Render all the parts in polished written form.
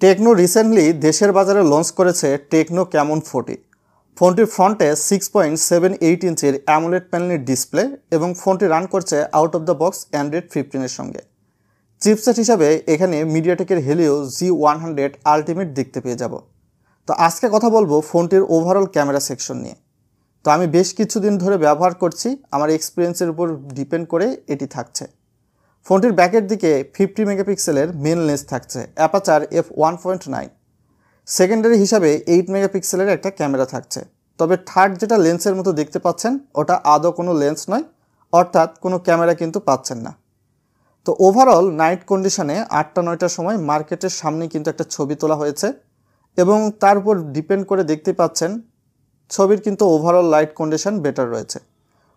Techno recently দেশের বাজারে launch করেছে টেকনো ক্যামন 40। ফোনটির ফ্রন্টে 6.78 ইঞ্চির অ্যামোলেড প্যানেলের ডিসপ্লে এবং ফোনটি রান করছে out of the box Android 15-এর সঙ্গে। চিপসেট হিসাবে এখানে মিডিয়াটেকের হেলিও G100 আলটিমেট দেখতে পেয়ে যাব। তো আজকে কথা বলবো ফোনটির ওভারঅল ক্যামেরা সেকশন নিয়ে। তো আমি বেশ কিছুদিন ধরে ব্যবহার করছি, আমার এক্সপিরিয়েন্সের উপর ডিপেন্ড করে এটি থাকছে। ফোনটির ব্যাকের দিকে 50 মেগাপিক্সেলের মেন লেন্স থাকছে, অ্যাপাচার f1.9। সেকেন্ডারি হিসাবে 8 মেগাপিক্সেলের একটা ক্যামেরা থাকছে। তবে থার্ড যেটা লেন্সের মতো দেখতে পাচ্ছেন ওটা আদৌ কোনো লেন্স নয়, অর্থাৎ কোনো ক্যামেরা কিন্তু পাচ্ছেন না। তো ওভারঅল নাইট কন্ডিশনে 8টা-9টার সময় মার্কেটের সামনে কিন্তু একটা ছবি তোলা হয়েছে এবং তার উপর ডিপেন্ড করে দেখতে পাচ্ছেন ছবির কিন্তু ওভারঅল লাইট কন্ডিশন বেটার রয়েছে।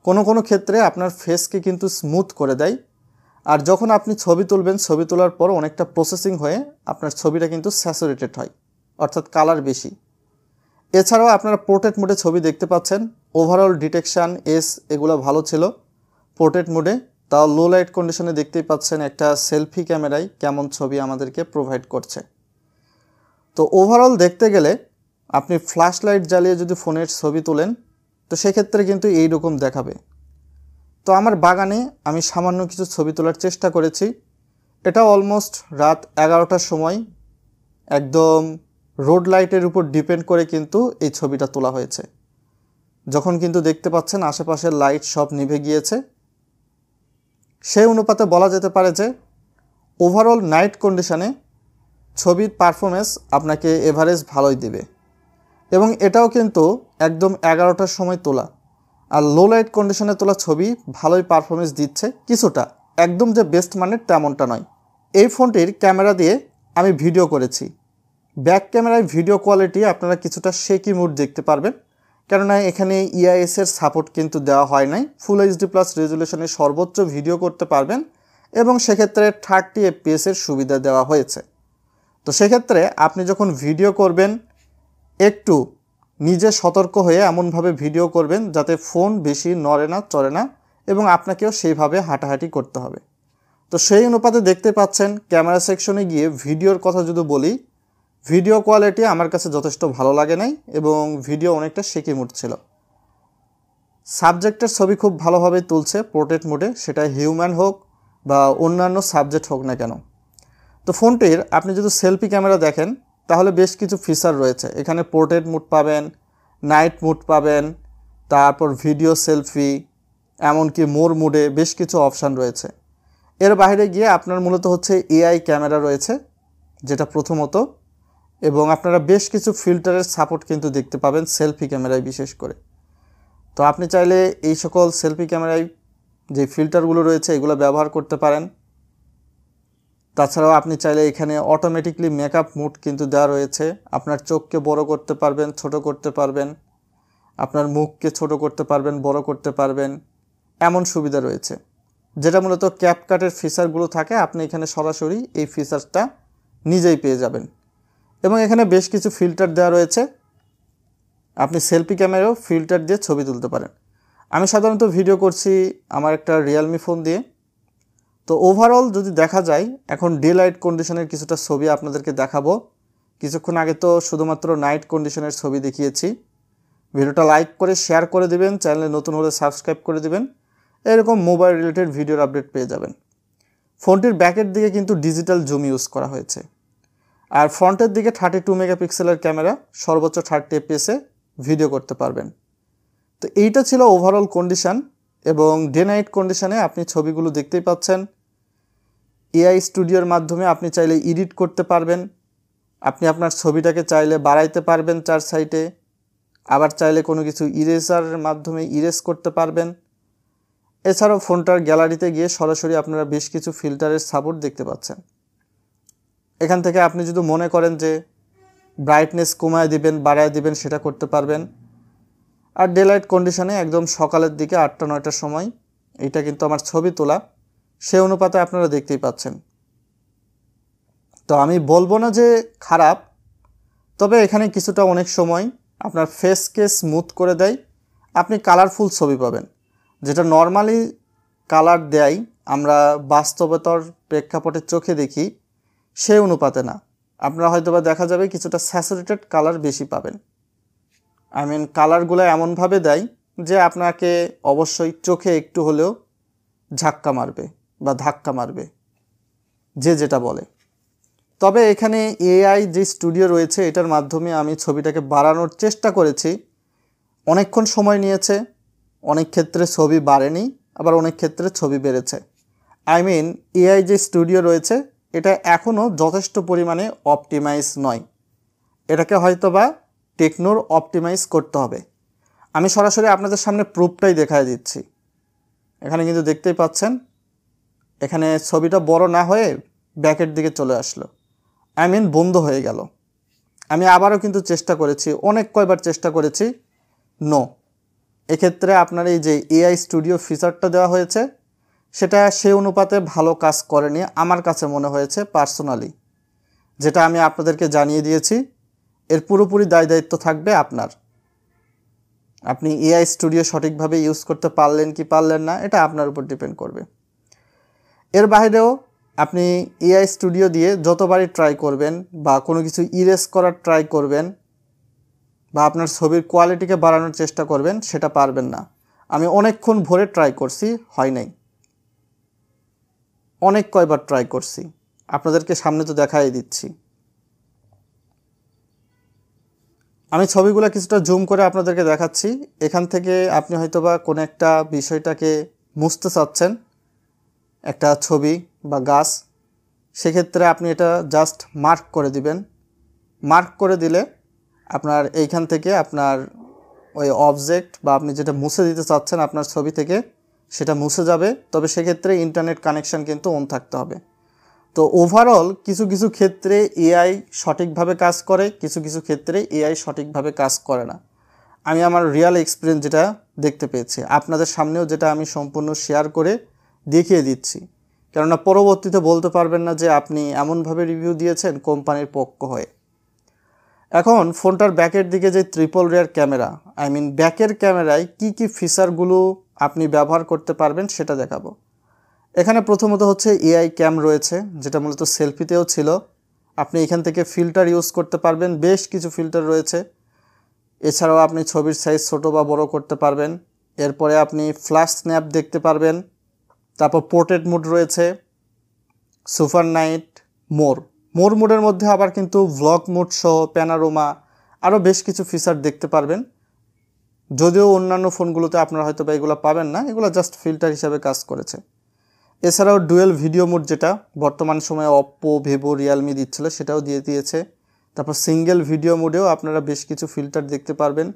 কোনো ক্ষেত্রে আপনার ফেসকে কিন্তু স্মুথ করে দেয়, আর যখন আপনি ছবি তুলবেন ছবি তোলার পর অনেকটা প্রসেসিং হয়ে আপনার ছবিটা কিন্তু স্যাচুরেটেড হয়, অর্থাৎ কালার বেশি। এছাড়াও আপনারা পোর্ট্রেট মোডে ছবি দেখতে পাচ্ছেন। ওভারঅল ডিটেকশান এগুলো ভালো ছিল পোর্ট্রেট মোডে, তাও লো লাইট কন্ডিশনে দেখতেই পাচ্ছেন একটা সেলফি ক্যামেরায় কেমন ছবি আমাদেরকে প্রোভাইড করছে। তো ওভারঅল দেখতে গেলে আপনি ফ্ল্যাশ লাইট জ্বালিয়ে যদি ফোনের ছবি তোলেন তো সেক্ষেত্রে কিন্তু এইরকম দেখাবে। তো আমার বাগানে আমি সামান্য কিছু ছবি তোলার চেষ্টা করেছি। এটা অলমোস্ট রাত 11টার সময় একদম রোড লাইটের উপর ডিপেন্ড করে কিন্তু এই ছবিটা তোলা হয়েছে। যখন কিন্তু দেখতে পাচ্ছেন আশেপাশের লাইট সব নিভে গিয়েছে, সেই অনুপাতে বলা যেতে পারে যে ওভারঅল নাইট কন্ডিশনে ছবির পারফরমেন্স আপনাকে এভারেজ ভালোই দেবে। এবং এটাও কিন্তু একদম 11টার সময় তোলা, আর লো লাইট কন্ডিশনে তোলা ছবি ভালোই পারফরমেন্স দিচ্ছে কিছুটা, একদম যে বেস্ট মানের তেমনটা নয়। এই ফোনটির ক্যামেরা দিয়ে আমি ভিডিও করেছি। ব্যাক ক্যামেরায় ভিডিও কোয়ালিটি আপনারা কিছুটা শেকি মুড দেখতে পারবেন, কেননা এখানে EIS-এর সাপোর্ট কিন্তু দেওয়া হয় নাই। ফুল HD+ রেজুলেশনে সর্বোচ্চ ভিডিও করতে পারবেন এবং সেক্ষেত্রে 30 FPS-এর সুবিধা দেওয়া হয়েছে। তো সেক্ষেত্রে আপনি যখন ভিডিও করবেন একটু নিজে সতর্ক হয়ে এমনভাবে ভিডিও করবেন যাতে ফোন বেশি নড়ে না চড়ে না, এবং আপনাকেও সেইভাবে হাঁটাহাঁটি করতে হবে। তো সেই অনুপাতে দেখতে পাচ্ছেন ক্যামেরা সেকশনে গিয়ে ভিডিওর কথা যদি বলি, ভিডিও কোয়ালিটি আমার কাছে যথেষ্ট ভালো লাগে নাই এবং ভিডিও অনেকটা শেকি মুড ছিল। সাবজেক্টের ছবি খুব ভালোভাবে তুলছে পোর্ট্রেট মোডে, সেটা হিউম্যান হোক বা অন্যান্য সাবজেক্ট হোক না কেন। তো ফোনটির আপনি যদি সেলফি ক্যামেরা দেখেন তাহলে বেশ কিছু ফিচার রয়েছে। এখানে পোর্ট্রেট মোড পাবেন, নাইট মোড পাবেন, তারপর ভিডিও সেলফি, এমনকি মোর মোডে বেশ কিছু অপশান রয়েছে। এর বাইরে গিয়ে আপনার মূলত হচ্ছে AI ক্যামেরা রয়েছে যেটা প্রথমত, এবং আপনারা বেশ কিছু ফিল্টারের সাপোর্ট কিন্তু দেখতে পাবেন সেলফি ক্যামেরায় বিশেষ করে। তো আপনি চাইলে এই সকল সেলফি ক্যামেরায় যে ফিল্টারগুলো রয়েছে এগুলো ব্যবহার করতে পারেন। তাছাড়াও আপনি চাইলে এখানে অটোমেটিকলি মেকআপ মুড কিন্তু দেওয়া রয়েছে। আপনার চোখকে বড় করতে পারবেন, ছোট করতে পারবেন, আপনার মুখকে ছোট করতে পারবেন, বড় করতে পারবেন, এমন সুবিধা রয়েছে। যেটা মূলত ক্যাপকাটের ফিচারগুলো থাকে আপনি এখানে সরাসরি এই ফিচারটা নিজেই পেয়ে যাবেন। এবং এখানে বেশ কিছু ফিল্টার দেওয়া রয়েছে, আপনি সেলফি ক্যামেরাও ফিল্টার দিয়ে ছবি তুলতে পারেন। আমি সাধারণত ভিডিও করছি আমার একটা রিয়েলমি ফোন দিয়ে। তো ওভারঅল যদি দেখা যায় এখন ডে লাইট কন্ডিশনের কিছুটা ছবি আপনাদেরকে দেখাবো। কিছুক্ষণ আগে তো শুধুমাত্র নাইট কন্ডিশনের ছবি দেখিয়েছি। ভিডিওটা লাইক করে শেয়ার করে দিবেন, চ্যানেলে নতুন হলে সাবস্ক্রাইব করে দিবেন, এরকম মোবাইল রিলেটেড ভিডিওর আপডেট পেয়ে যাবেন। ফোনটির ব্যাকের দিকে কিন্তু ডিজিটাল জুম ইউজ করা হয়েছে, আর ফ্রন্টের দিকে 32 মেগাপিক্সেলের ক্যামেরা, সর্বোচ্চ 30 FPS-এ ভিডিও করতে পারবেন। তো এইটা ছিল ওভারঅল কন্ডিশন, এবং ডে নাইট কন্ডিশনে আপনি ছবিগুলো দেখতেই পাচ্ছেন। AI স্টুডিওর মাধ্যমে আপনি চাইলে এডিট করতে পারবেন, আপনি আপনার ছবিটাকে চাইলে বাড়াইতে পারবেন 4 সাইডে, আবার চাইলে কোনো কিছু ইরেজারের মাধ্যমে ইরেজ করতে পারবেন। এছাড়াও ফোনটার গ্যালারিতে গিয়ে সরাসরি আপনারা বেশ কিছু ফিল্টারের সাপোর্ট দেখতে পাচ্ছেন। এখান থেকে আপনি যদি মনে করেন যে ব্রাইটনেস কমায় দিবেন, বাড়ায় দিবেন, সেটা করতে পারবেন। আর ডে লাইট কন্ডিশনে একদম সকালের দিকে 8টা-9টার সময়, এটা কিন্তু আমার ছবি তোলা, সে অনুপাতে আপনারা দেখতেই পাচ্ছেন। তো আমি বলবো না যে খারাপ, তবে এখানে কিছুটা অনেক সময় আপনার ফেসকে স্মুথ করে দেয়, আপনি কালারফুল ছবি পাবেন, যেটা নর্মালি কালার দেয় আমরা বাস্তবতার প্রেক্ষাপটে চোখে দেখি সেই অনুপাতে না। আপনারা হয়তোবা দেখা যাবে কিছুটা স্যাচুরেটেড কালার বেশি পাবেন। কালারগুলো এমনভাবে দেয় যে আপনাকে অবশ্যই চোখে একটু হলেও ঝাক্কা মারবে বা ধাক্কা মারবে, যে যেটা বলে। তবে এখানে এআই যে স্টুডিও রয়েছে এটার মাধ্যমে আমি ছবিটাকে বাড়ানোর চেষ্টা করেছি। অনেকক্ষণ সময় নিয়েছে, অনেক ক্ষেত্রে ছবি বাড়েনি, আবার অনেক ক্ষেত্রে ছবি বেড়েছে। এআই যে স্টুডিও রয়েছে এটা এখনও যথেষ্ট পরিমাণে অপটিমাইজ নয়, এটাকে হয়তোবা টেকনোর অপটিমাইজ করতে হবে। আমি সরাসরি আপনাদের সামনে প্রুফটাই দেখায় দিচ্ছি। এখানে কিন্তু দেখতেই পাচ্ছেন, এখানে ছবিটা বড় না হয়ে ব্যাকের দিকে চলে আসলো, বন্ধ হয়ে গেল। আমি আবারও কিন্তু চেষ্টা করেছি, অনেক কয়বার চেষ্টা করেছি, নো। এক্ষেত্রে আপনার এই যে এআই স্টুডিও ফিচারটা দেওয়া হয়েছে সেটা সে অনুপাতে ভালো কাজ করেনি আমার কাছে মনে হয়েছে পার্সোনালি, যেটা আমি আপনাদেরকে জানিয়ে দিয়েছি। এর পুরোপুরি দায় দায়িত্ব থাকবে আপনার। আপনি এআই স্টুডিও সঠিকভাবে ইউজ করতে পারলেন কি পারলেন না এটা আপনার উপর ডিপেন্ড করবে। এর বাইরেও আপনি এআই স্টুডিও দিয়ে যতবারই ট্রাই করবেন বা কোনো কিছু ইরেজ করার ট্রাই করবেন বা আপনার ছবির কোয়ালিটিকে বাড়ানোর চেষ্টা করবেন, সেটা পারবেন না। আমি অনেকক্ষণ ভরে ট্রাই করছি, হয় নাই। অনেক কয়বার ট্রাই করছি, আপনাদেরকে সামনে তো দেখাই দিচ্ছি। আমি ছবিগুলো কিছুটা জুম করে আপনাদেরকে দেখাচ্ছি। এখান থেকে আপনি হয়তোবা কোনো একটা বিষয়টাকে মুছতে চাচ্ছেন, একটা ছবি বা গাছ, সেক্ষেত্রে আপনি এটা জাস্ট মার্ক করে দিবেন। মার্ক করে দিলে আপনার এইখান থেকে আপনার ওই অবজেক্ট বা আপনি যেটা মুছে দিতে চাচ্ছেন আপনার ছবি থেকে সেটা মুছে যাবে। তবে সেক্ষেত্রে ইন্টারনেট কানেকশান কিন্তু অন থাকতে হবে। তো ওভারঅল কিছু কিছু ক্ষেত্রে এআই সঠিকভাবে কাজ করে, কিছু কিছু ক্ষেত্রে এআই সঠিকভাবে কাজ করে না। আমি আমার রিয়েল এক্সপিরিয়েন্স যেটা দেখতে পেয়েছি আপনাদের সামনেও যেটা আমি সম্পূর্ণ শেয়ার করে দেখিয়ে দিচ্ছি, কেননা পরবর্তীতে বলতে পারবেন না যে আপনি এমনভাবে রিভিউ দিয়েছেন কোম্পানির পক্ষ হয়ে। এখন ফোনটার ব্যাকের দিকে যে ট্রিপল রেয়ার ক্যামেরা, ব্যাকের ক্যামেরায় কি কি ফিচারগুলো আপনি ব্যবহার করতে পারবেন সেটা দেখাবো। এখানে প্রথমত হচ্ছে এআই ক্যাম রয়েছে, যেটা মূলত সেলফিতেও ছিল। আপনি এখান থেকে ফিল্টার ইউজ করতে পারবেন, বেশ কিছু ফিল্টার রয়েছে। এছাড়াও আপনি ছবির সাইজ ছোট বা বড় করতে পারবেন। এরপরে আপনি ফ্ল্যাশ স্ন্যাপ দেখতে পারবেন। তারপর পোর্ট্রেট মোড রয়েছে, সুপার নাইট, মোর মোডের মধ্যে আবার কিন্তু ভ্লগ মোড সহ প্যানারোমা আরও বেশ কিছু ফিচার দেখতে পারবেন। যদিও অন্যান্য ফোনগুলোতে আপনারা হয়তো বা এগুলো পাবেন না, এগুলো জাস্ট ফিল্টার হিসাবে কাজ করেছে। এছাড়াও ডুয়েল ভিডিও মোড, যেটা বর্তমান সময়ে অপ্পো, ভিভো, রিয়েলমি দিচ্ছিল, সেটাও দিয়ে দিয়েছে। তারপর সিঙ্গেল ভিডিও মোডেও আপনারা বেশ কিছু ফিল্টার দেখতে পারবেন।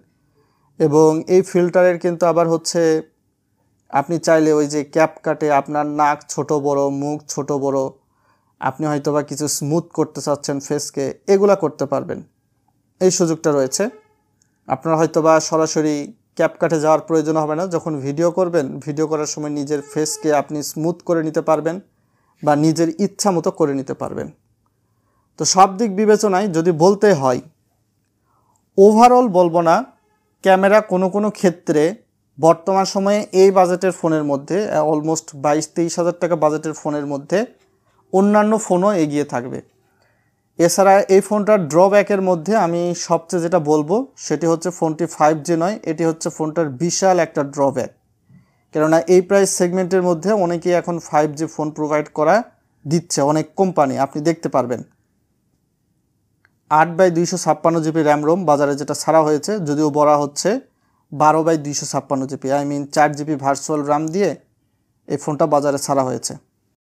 এবং এই ফিল্টারের কিন্তু আবার হচ্ছে আপনি চাইলে ওই যে ক্যাপকাটে আপনার নাক ছোট বড়, মুখ ছোট বড়, আপনি হয়তো বা কিছু স্মুথ করতে চাচ্ছেন ফেসকে, এগুলা করতে পারবেন, এই সুযোগটা রয়েছে। আপনারা হয়তো বা সরাসরি ক্যাপকাটে যাওয়ার প্রয়োজন হবে না। যখন ভিডিও করবেন, ভিডিও করার সময় নিজের ফেসকে আপনি স্মুথ করে নিতে পারবেন বা নিজের ইচ্ছা মতো করে নিতে পারবেন। তো সব দিক বিবেচনায় যদি বলতে হয়, ওভারঅল বলবো না, ক্যামেরা কোনো কোনো ক্ষেত্রে বর্তমান সময়ে এই বাজেটের ফোনের মধ্যে অলমোস্ট 22-23 হাজার টাকা বাজেটের ফোনের মধ্যে অন্যান্য ফোনও এগিয়ে থাকবে। এছাড়া এই ফোনটার ড্রব্যাকের মধ্যে আমি সবচেয়ে যেটা বলবো সেটি হচ্ছে ফোনটি 5G নয়, এটি হচ্ছে ফোনটার বিশাল একটা ড্রব্যাক। কেননা এই প্রাইস সেগমেন্টের মধ্যে অনেকেই এখন 5G ফোন প্রোভাইড করা দিচ্ছে, অনেক কোম্পানি, আপনি দেখতে পারবেন। 8/256 GB র্যাম রোম বাজারে যেটা ছাড়া হয়েছে, যদিও বলা হচ্ছে 12/256 GB, 4 GB ভার্চুয়াল র্যাম দিয়ে এই ফোনটা বাজারে ছাড়া হয়েছে।